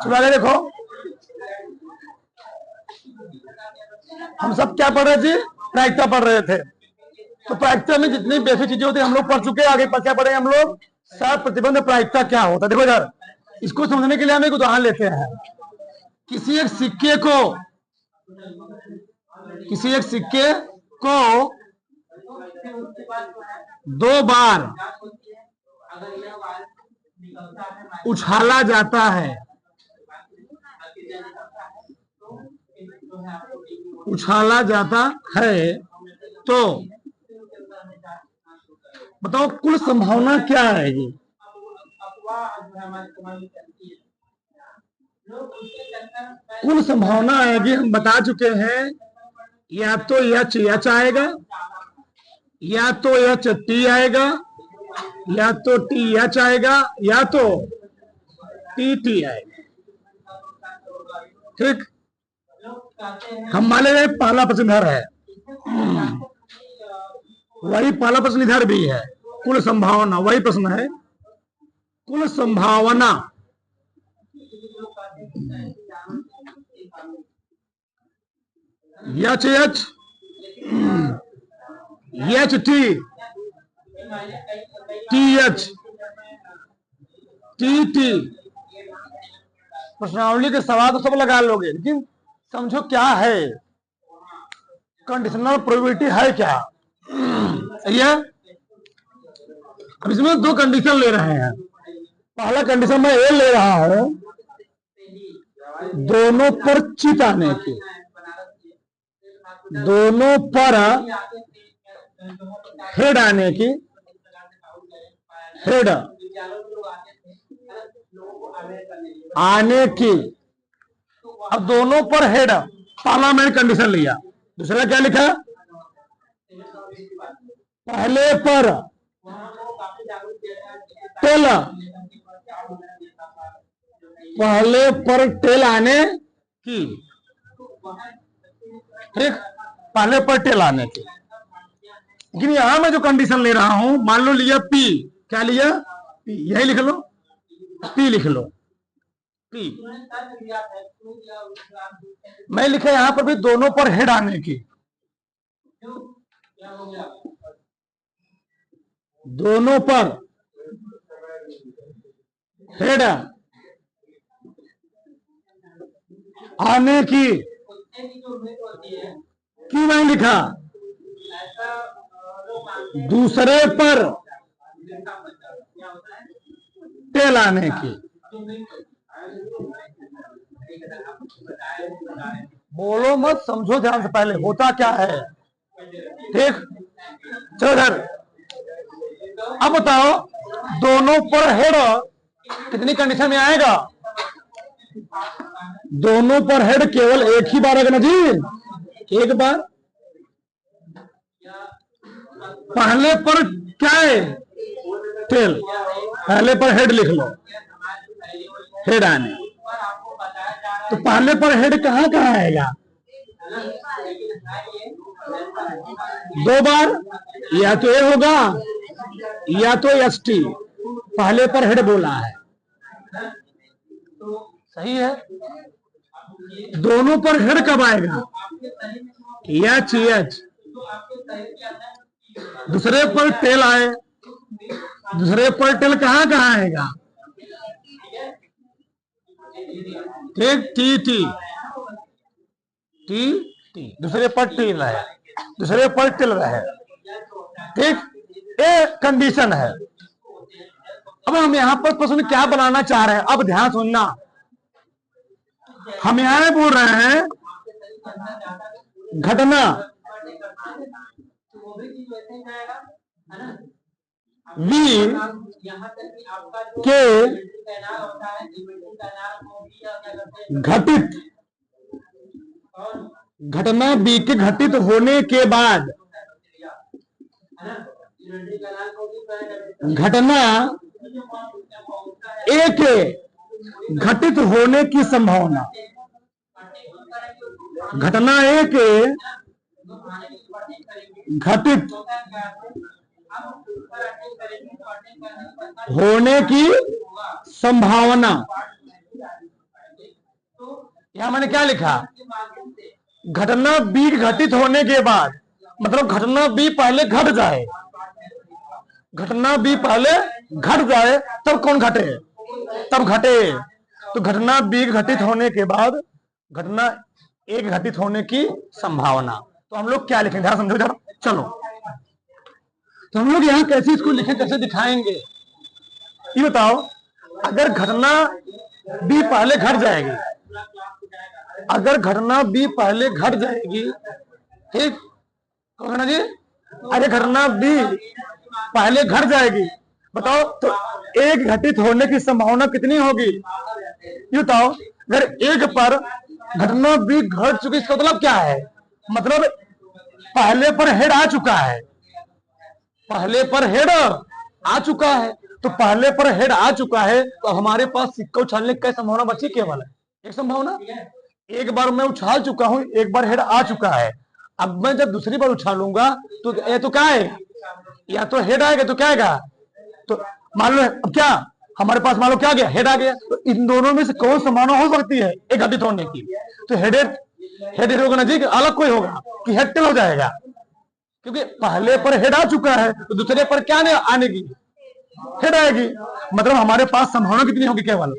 चलो आगे देखो, हम सब क्या पढ़ रहे थे? प्रायिकता पढ़ रहे थे। तो प्रायिकता में जितनी बेसिक चीजें होती है हम लोग पढ़ चुके हैं। आगे क्या पढ़े हम लोग? सात प्रतिबंध प्रायिकता क्या होता है। देखो इधर, इसको समझने के लिए हम एक उदाहरण लेते हैं। किसी एक सिक्के को 2 बार उछाला जाता है, तो बताओ कुल संभावना क्या आएगी? कुल संभावना आएगी, हम बता चुके हैं, या तो एच आएगा, या तो एच टी आएगा, या तो टी एच आएगा, या तो टी टी आएगा। ठीक, हम मान ले पहला प्रश्न इधर है, वही पहला प्रश्न इधर भी है। कुल संभावना, वही प्रश्न है, कुल संभावना H H H T T H T T. प्रश्नावली के सवाल तो सब लगा लोगे, लेकिन समझो क्या है, कंडीशनल प्रोबेबिलिटी है क्या। सही है। अब इसमें 2 कंडीशन ले रहे हैं। पहला कंडीशन मैं ये ले रहा हूं, दोनों पर चित आने की, दोनों पर हेड आने की, हेड आने की। अब दोनों पर हेड, पहला मैंने कंडीशन लिया। दूसरा क्या लिखा? पहले पर टेल, पहले पर टेल आने की। ठीक, पहले पर टेल आने की। लेकिन यहां मैं जो कंडीशन ले रहा हूं, मान लो लिया पी, क्या लिया? पी, यही लिख लो, पी लिख लो, पी। मैं लिखा यहां पर भी दोनों पर हेड आने की, दोनों पर हेड आने की। क्यों नहीं लिखा? दूसरे पर टेल आने की। बोलो मत, समझो ध्यान से, पहले होता क्या है। ठीक, चलो सर, अब बताओ दोनों पर हेड कितनी कंडीशन में आएगा? दोनों पर हेड केवल एक ही बार आएगा ना जी, एक बार। पहले पर क्या है? टेल, पहले पर हेड लिख लो, हेड आने। तो पहले पर हेड कहां कहां आएगा? 2 बार, या तो ए होगा या तो एस टी। पहले पर हेड बोला है, सही है। दोनों पर हेड कब आएगा? H H. दूसरे पर टेल आए, दूसरे पर टेल कहां कहां आएगा? ठीक, टी टी टी टी। दूसरे पर टेल है, दूसरे पर टेल रहे। ठीक, ये कंडीशन है। अब हम यहां पर प्रश्न क्या बनाना चाह रहे हैं, अब ध्यान सुनना। हम यहां बोल रहे हैं घटना वी के घटित, घटना बी के घटित होने के बाद घटना ए के घटित होने की संभावना, घटना ए के घटित होने की संभावना यहां मैंने क्या लिखा, घटना बी घटित होने के बाद, मतलब घटना बी पहले घट जाए, घटना बी पहले घट जाए तब कौन घटे, तब घटे। तो घटना बी घटित होने के बाद घटना ए घटित होने की संभावना। तो हम लोग क्या लिखेंगे, ध्यान समझो जरा, चलो। तो हम लोग यहाँ कैसे इसको लिखें, कैसे दिखाएंगे, ये बताओ। अगर घटना बी पहले घट जाएगी, अगर घटना बी पहले घट जाएगी, ठीक, कौन जी, अरे घटना बी पहले घट जाएगी, बताओ तो एक घटित होने की संभावना कितनी होगी, ये बताओ। अगर एक पर घटना बी घट चुकी, इसका मतलब क्या है, मतलब पहले पर हेड आ चुका है, पहले पर हेड आ चुका है। तो पहले पर हेड आ चुका है, तो हमारे पास सिक्का उछालने की संभावना बची केवल एक संभावना। एक बार मैं उछाल चुका हूं, एक बार हेड आ चुका है, अब मैं जब दूसरी बार उछालूंगा तो ये तो क्या है, या तो हेड आएगा तो क्या आएगा, तो मान लो अब क्या हमारे पास, मान लो क्या गया, हेड आ गया। तो इन दोनों में से कौन संभावना हो सकती है एक घटित होने की, तो हेड होगा ना जी, अलग कोई होगा कि हेड टेल हो जाएगा, क्योंकि पहले पर हेड आ चुका है, तो दूसरे पर क्या आने की, हेड आएगी। मतलब हमारे पास संभावना कितनी होगी, केवल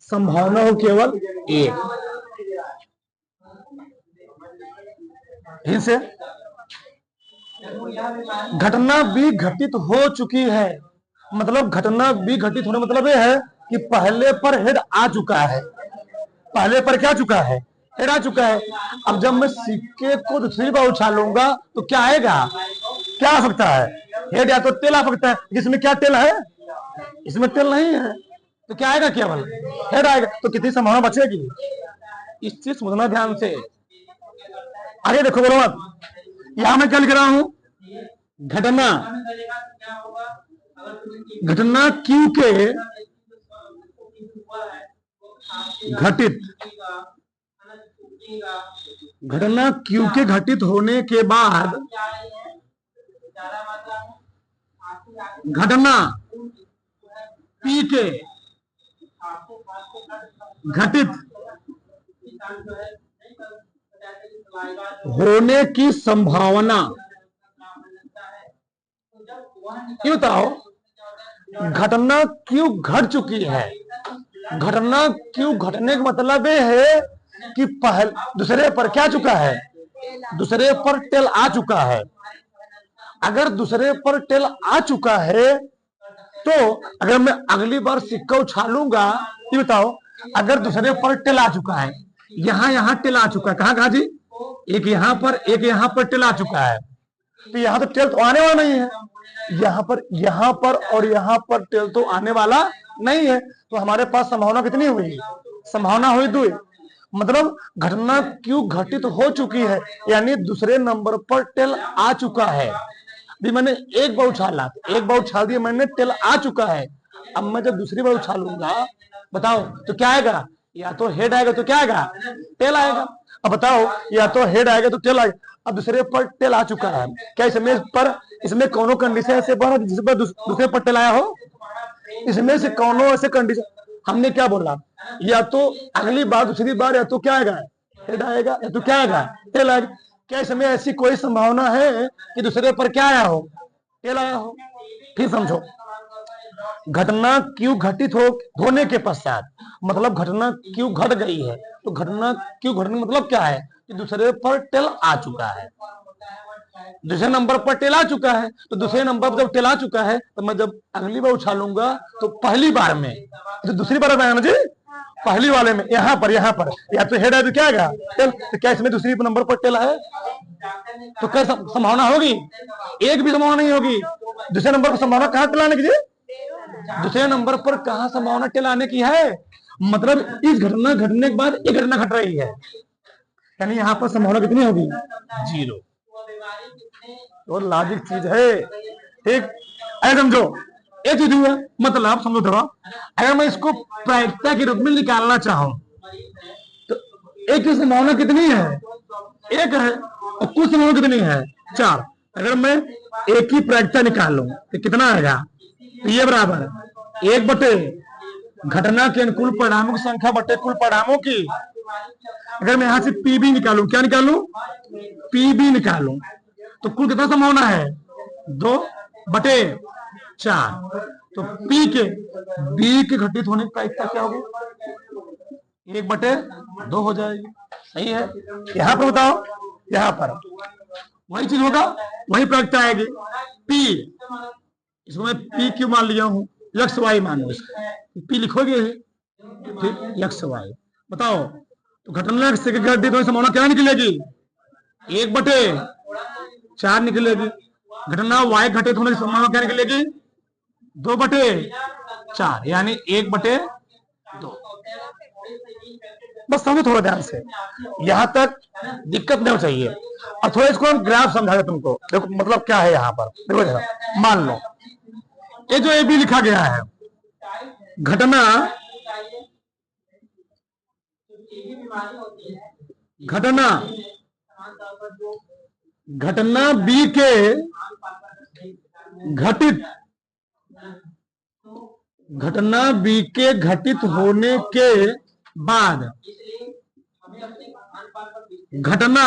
संभावना हो केवल एक। इनसे घटना बी घटित हो चुकी है, मतलब घटना बी घटित होने मतलब यह है कि पहले पर हेड आ चुका है, पहले पर क्या चुका है, हेड आ चुका है। अब जब मैं सिक्के को दूसरी बार उछालूंगा तो क्या आएगा, क्या आ सकता है, हेड या तो टेल आ सकता है, जिसमें क्या टेल है, इसमें टेल नहीं है, तो क्या आएगा, केवल हेड आएगा। तो कितनी संभावना बचेगी, इस चीज समझना ध्यान से। आगे देखो, बोलो मत, यहां मैं क्या लिख रहा हूं, घटना, घटना क्यू के घटित, घटना क्यू के घटित होने के बाद घटना पी के घटित होने की संभावना, ये बताओ। घटना क्यों घट चुकी है, घटना क्यों घटने का मतलब ये है कि पहले दूसरे पर क्या चुका है, दूसरे पर टेल आ चुका है। अगर दूसरे पर टेल आ चुका है तो अगर मैं अगली बार सिक्का उछालूंगा, ये बताओ, अगर दूसरे पर टेल आ चुका है, यहां टेल आ चुका है, कहां जी, एक यहां पर टेल आ चुका है, तो यहां तो टेल तो आने वाला नहीं है, यहां पर और यहां पर टेल तो आने वाला नहीं है। तो हमारे पास संभावना कितनी हुई, संभावना हुई 2। मतलब घटना क्यों घटित हो चुकी है, यानी दूसरे नंबर पर टेल आ चुका है। भी मैंने एक बार उछाला, एक बार उछाल दिया मैंने, टेल आ चुका है। अब मैं जब दूसरी बार उछालूंगा, बताओ तो क्या आएगा, या तो हेड आएगा तो क्या आएगा, टेल आएगा। अब बताओ, या तो हेड आएगा तो टेल आएगा। अब दूसरे पर टेल आ चुका है, क्या इसमें कौनो कंडीशन ऐसे बना जिस पर दूसरे पर टेल आया हो, इसमें से कौनो ऐसे कंडीशन, हमने क्या बोला, या तो अगली बार दूसरी बार या तो क्या आएगा, हेड आएगा, या तो क्या आएगा, टेल आएगा। क्या इसमें ऐसी कोई संभावना है कि दूसरे पर क्या आया हो, टेल आया हो। फिर समझो, घटना क्यों घटित होने के पश्चात, मतलब घटना क्यों घट गई है, तो घटना क्यों घटने मतलब क्या है कि दूसरे पर टेल आ चुका है, दूसरे नंबर पर टेल आ चुका है। तो दूसरे नंबर पर जब टेल आ चुका है, तो मैं जब अगली बार उछालूंगा तो पहली बार में, तो दूसरी बार आएगा ना जी, पहली वाले में यहां पर या तो हेड है तो क्या आएगा, टेल। तो क्या इसमें दूसरी नंबर पर टेल है, तो क्या संभावना होगी, एक भी संभावना नहीं होगी। दूसरे नंबर पर संभावना कहां टेल आने की, दूसरे नंबर पर कहां संभावना टेल आने की है, मतलब इस घटना घटने के बाद एक घटना घट रही है, यानी यहां पर संभावना कितनी होगी, 0। तो लॉजिक चीज है, ठीक। ऐसे समझो, एक चीज हुआ, मतलब समझो थोड़ा, अगर मैं इसको प्रायिकता के रूप में निकालना चाहूं तो एक की संभावना कितनी है, एक है, और कुछ संभावना कितनी है, 4। अगर मैं एक की प्रायिकता निकाल लूं तो कितना आएगा, तो ये बराबर 1 बटे घटना के अनुकूल परिणामों की संख्या बटे कुल परिणामों की अगर मैं यहां से पी बी निकालूं, क्या निकालूं, पी बी निकालूं, तो कुल कितना संभावना है, 2/4। तो पी के बी के घटित होने की प्रायिकता क्या होगी, 1/2 हो जाएगी। सही है। यहां पर बताओ, यहां पर वही चीज होगा, वही प्रायिकता आएगी। पी, इसको मैं पी क्यों मान लिया हूं, एक्स वाई मानो, पी लिखोगे ठीक, एक्स वाई। बताओ तो घटना से घटित होने की संभावना क्या निकलेगी, 1/4 निकलेगी। घटना वाई घटित होने की संभावना क्या निकलेगी, 2/4, यानी 1/2। बस समझो थोड़ा ध्यान से, यहां तक दिक्कत नहीं चाहिए। और थोड़ा इसको हम ग्राफ समझा दे तुमको, देखो मतलब क्या है यहाँ पर। देखो जरा, मान लो ये जो ए बी लिखा गया है, घटना घटना घटना बी के घटित घटना बी के घटित होने के बाद घटना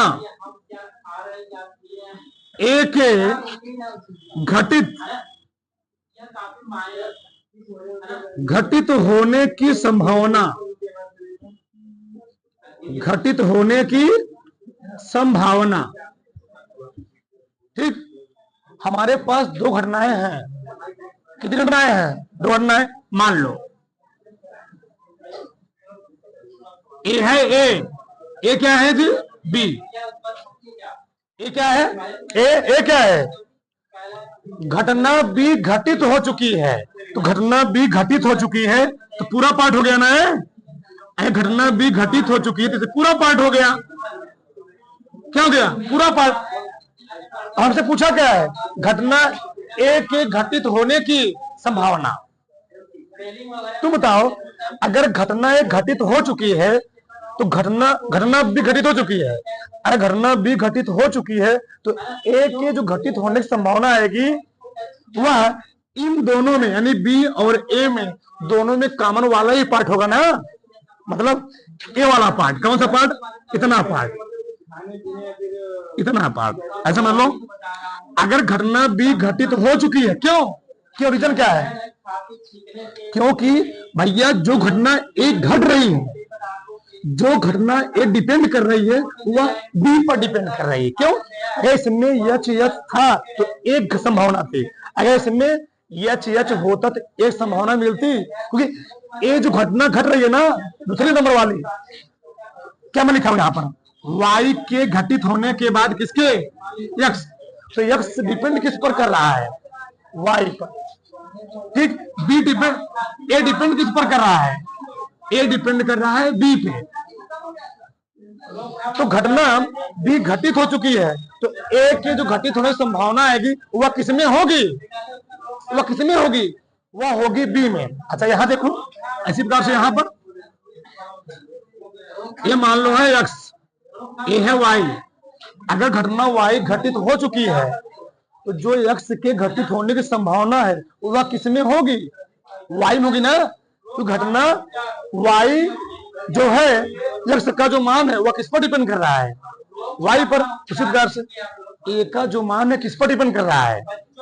ए के घटित होने की संभावना, घटित होने की संभावना। ठीक, हमारे पास दो घटनाएं हैं। कितनी घटनाएं हैं, दो घटनाएं। मान लो ए है, ए क्या है जी, बी। ए क्या है, ए क्या है, घटना बी घटित हो चुकी है। तो घटना बी घटित हो चुकी है तो पूरा पार्ट हो गया ना, है घटना बी घटित हो चुकी है तो पूरा पार्ट हो गया। क्या हो गया, पूरा पार्ट। हमसे पूछा क्या है, घटना ए के घटित होने की संभावना। तुम बताओ, अगर घटना ए घटित हो चुकी है तो घटना बी घटित हो चुकी है। अगर घटना बी घटित हो चुकी है तो ए के जो घटित होने की संभावना आएगी वह इन दोनों में, यानी बी और ए में, दोनों में कॉमन वाला ही पार्ट होगा ना। मतलब ए वाला पार्ट, कौन सा पार्ट, इतना पार्ट, इतना पार्ट। ऐसा मान लो, अगर घटना बी घटित हो चुकी है, क्यों रीजन क्या है, क्योंकि भैया जो घटना ए घट रही है, जो घटना ए डिपेंड कर रही है वह बी पर डिपेंड कर रही है। क्यों, अगर इसमें एच था तो एक संभावना थी, अगर इसमें एच होता तो एक संभावना मिलती। क्योंकि ये जो घटना घट रही है ना, दूसरे नंबर वाली, क्या मैं लिखा हूं यहां पर, वाई के घटित होने के बाद किसके, एक्स। तो एक्स डिपेंड किस पर कर रहा है, वाई पर। ठीक, बी डिपेंड, ए डिपेंड किस पर कर रहा है, ए डिपेंड कर रहा है बी पे। तो घटना बी घटित हो चुकी है तो ए के जो घटित होने की संभावना आएगी वह किसमें होगी, वह किसमें होगी, वह होगी बी में। अच्छा यहां देखो, इसी प्रकार से यहां पर ये मान लो है एक्स, ए है वाई। अगर घटना वाई घटित हो चुकी है तो जो एक्स के घटित होने की संभावना है वह किसमें होगी, वाई में होगी ना। तो घटना वाई जो है, एक्स का जो मान है वह किस पर डिपेंड कर रहा है, वाई पर। उसी प्रकार से ए का जो मान है किस पर डिपेंड कर रहा है,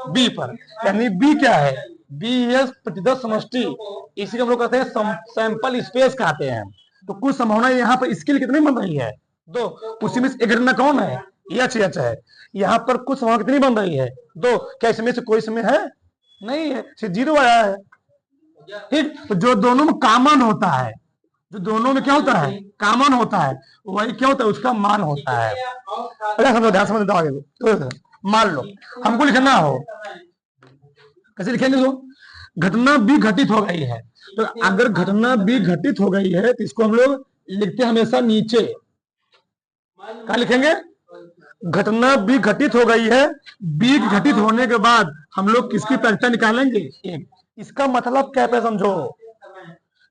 बी पर। यानी बी क्या है, बी एस प्रतिदर्श समष्टि, इसी को हम लोग कहते हैं सैंपल स्पेस कहते हैं। तो कुछ संभावना यहाँ पर इसके लिए कितनी बन रही है, 2। उसी में एक घटना कौन है, एच है। यहाँ पर कुछ संभावना कितनी बन रही है, 2। क्या इसमें से कोई इसमें है, नहीं है, सिर्फ 0 आया है। ठीक, तो जो दोनों में कॉमन होता है, जो दोनों में क्या होता है, कॉमन होता है, वही क्या होता है, उसका मान होता है। समझो, ध्यान समझ आगे। तो मान लो हमको लिखना हो, कैसे लिखेंगे, तो घटना बी घटित हो गई है। तो अगर घटना बी घटित हो गई है तो इसको हम लोग लिखते हैं हमेशा नीचे। क्या लिखेंगे, घटना बी घटित हो गई है, बी घटित होने के बाद हम लोग किसकी प्रायिकता निकालेंगे, एक। इसका मतलब क्या है समझो,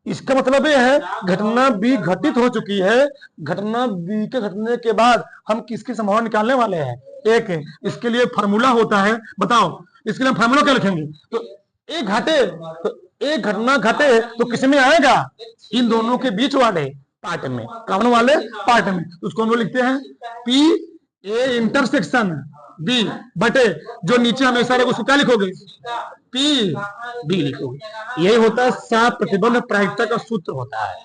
इसका मतलब यह है घटना बी घटित हो चुकी है, घटना बी के घटने के बाद हम किसकी संभावना निकालने वाले हैं, एक है। इसके लिए फार्मूला होता है, बताओ इसके लिए फार्मूला क्या लिखेंगे। तो एक घटे, तो एक घटना घटे तो किसमें आएगा, इन दोनों के बीच वाले पार्ट में, कॉमन वाले पार्ट में, उसको हम लोग लिखते हैं पी ए इंटरसेक्शन बी बटे जो नीचे हमेशा रहेगा उसको क्या लिखोगे, पी बी लिखोगे। यही होता है सात प्रतिबंध प्रायिकता का सूत्र होता है,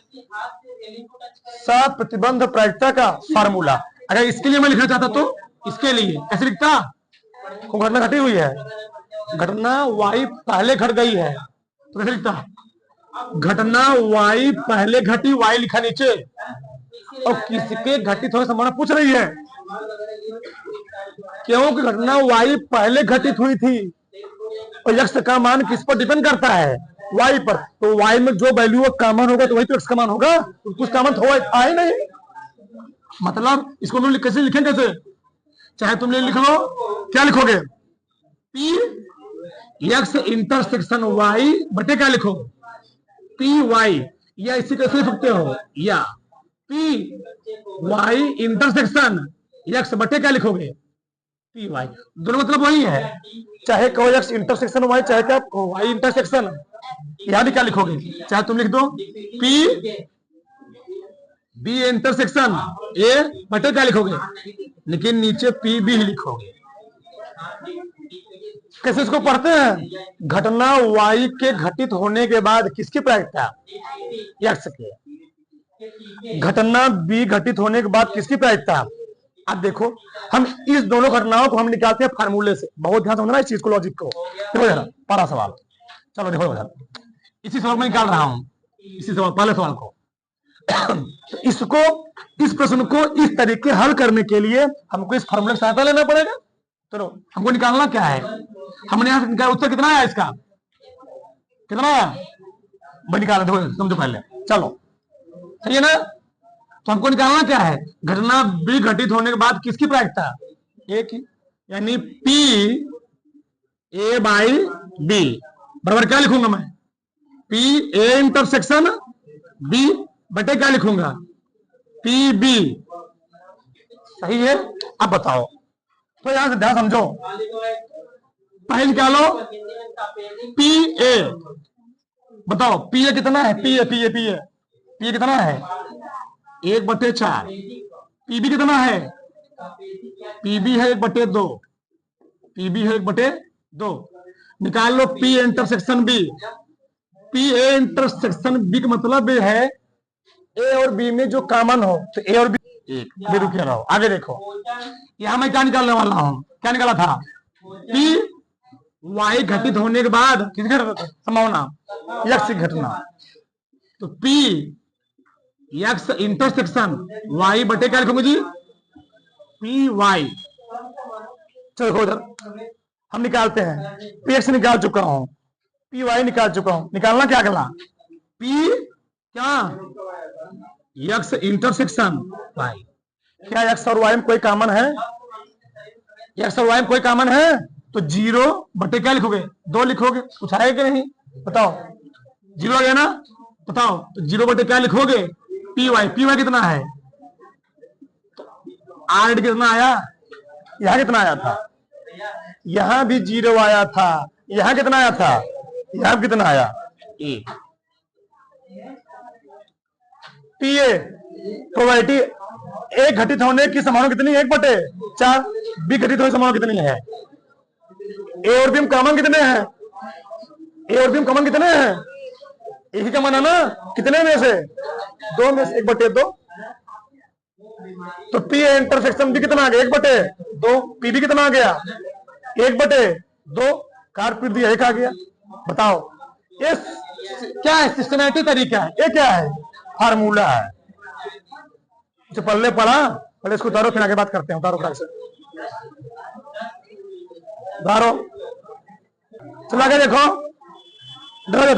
सात प्रतिबंध प्रायिकता का फार्मूला। अगर इसके लिए मैं लिखना चाहता तो इसके लिए कैसे लिखता, घटना घटी हुई है, घटना वाई पहले घट गई है तो कैसे लिखता, घटना वाई पहले घटी, वाई लिखा नीचे, और किसके घटित होने संभावना पूछ रही है, क्योंकि घटना वाई पहले घटित हुई थी और यक्स का मान किस पर डिपेंड करता है, वाई पर। तो वाई में जो वैल्यू कॉमन होगा तो वही तो एक्स का मान होगा, तो कुछ कॉमन तो था ही नहीं। मतलब इसको हम कैसे लिखें, कैसे, चाहे तुम लिख लो, क्या लिखोगे, पी एक्स इंटरसेक्शन वाई बटे क्या लिखो, पी वाई, या इसी कैसे लिख सकते हो, या पी वाई इंटरसेक्शन एक्स बटे क्या लिखोगे, पी वाई। दोनों मतलब वही है, चाहे कहो एक्स इंटरसेक्शन वाई, चाहे क्या वाई इंटरसेक्शन, यहां भी क्या लिखोगे, चाहे तुम लिख दो पी बी इंटरसेक्शन ए बटे क्या लिखोगे, लेकिन नीचे पी बी लिखोगे। कैसे इसको पढ़ते हैं, घटना वाई के घटित होने के बाद किसकी प्रायिकता, एक्स की, घटना बी घटित होने के बाद किसकी प्रायिकता। अब देखो हम इस दोनों घटनाओं को हम निकालते हैं फार्मूले से, बहुत ध्यान समझना इस चीज को, लॉजिक को। देखो जरा पहला सवाल, चलो देखो जरा, इसी सवाल में निकाल रहा हूं, इसी सवाल पहले सवाल को। इसको, इस प्रश्न को इस तरीके हल करने के लिए हमको इस फार्मूले की सहायता लेना पड़ेगा। चलो हमको निकालना क्या है, हमने यहां से निकाला, उत्तर कितना आया इसका, कितना आया, भाई निकाला, देखो समझो पहले, चलो सही है ना। तो हमको निकालना क्या है, घटना बी घटित होने के बाद किसकी प्रायिकता, ए की, यानी पी ए बाई बी बराबर क्या लिखूंगा मैं, पी ए इंटरसेक्शन बी बटे क्या लिखूंगा, पी बी। सही है। अब बताओ, तो यहां से ध्यान समझो, पहले निकालो पी ए, बताओ पी ए कितना है, P A P A P A P A कितना है, 1/4, पीबी कितना है, पीबी है 1/2, पीबी है 1/2। निकाल लो P intersection B, P A intersection B का मतलब है ए और बी में जो कॉमन हो, तो ए और बी एक, रुके रहो, आगे देखो, यहां मैं क्या निकालने वाला हूं, क्या निकाला था, पी वाई घटित होने के बाद किसकी संभावना, एक्स की घटना, तो पी एक्स इंटरसेक्शन वाई बटे क्या लिखूंगा जी, पी वाई। चलो उधर हम निकालते हैं, पी एक्स निकाल चुका हूं, पी वाई निकाल चुका हूं, निकालना क्या अगला, पी क्या, एक्स इंटरसेक्शन वाई। क्या एक्स और वाई में कोई कॉमन है, एक्स और वाई में कोई कॉमन है, तो 0 बटे क्या लिखोगे, 2 लिखोगे, कुछ आएगा कि नहीं बताओ, 0 आ गया ना, बताओ, तो 0 बटे क्या लिखोगे, पी वाई कितना है, आर कितना आया, यहां कितना आया था, यहां भी 0 आया था, यहां कितना आया था, यहां कितना आया, ए। पी ए प्रोबेबिलिटी ए घटित होने की संभावना कितनी है, 1/4, बी घटित होने की संभावना कितनी है, ए और बी में कॉमन कितने हैं, ए और बी में कॉमन कितने हैं, एक ही कॉमन है ना, कितने में से, 2 में से 1/2। तो पी इंटरसेक्शन भी कितना आ गया, 1/2, पी भी कितना आ गया, 1/2, कार पीट दिया, 1 आ गया। बताओ ये क्या है, सिस्टमैटिक तरीका है, ये क्या है, फार्मूला है। जो पहले पढ़ा, पहले इसको उतारो, फिर आगे बात करते हैं, उतारो फटाक से, उतारो, चला के देखो, इधर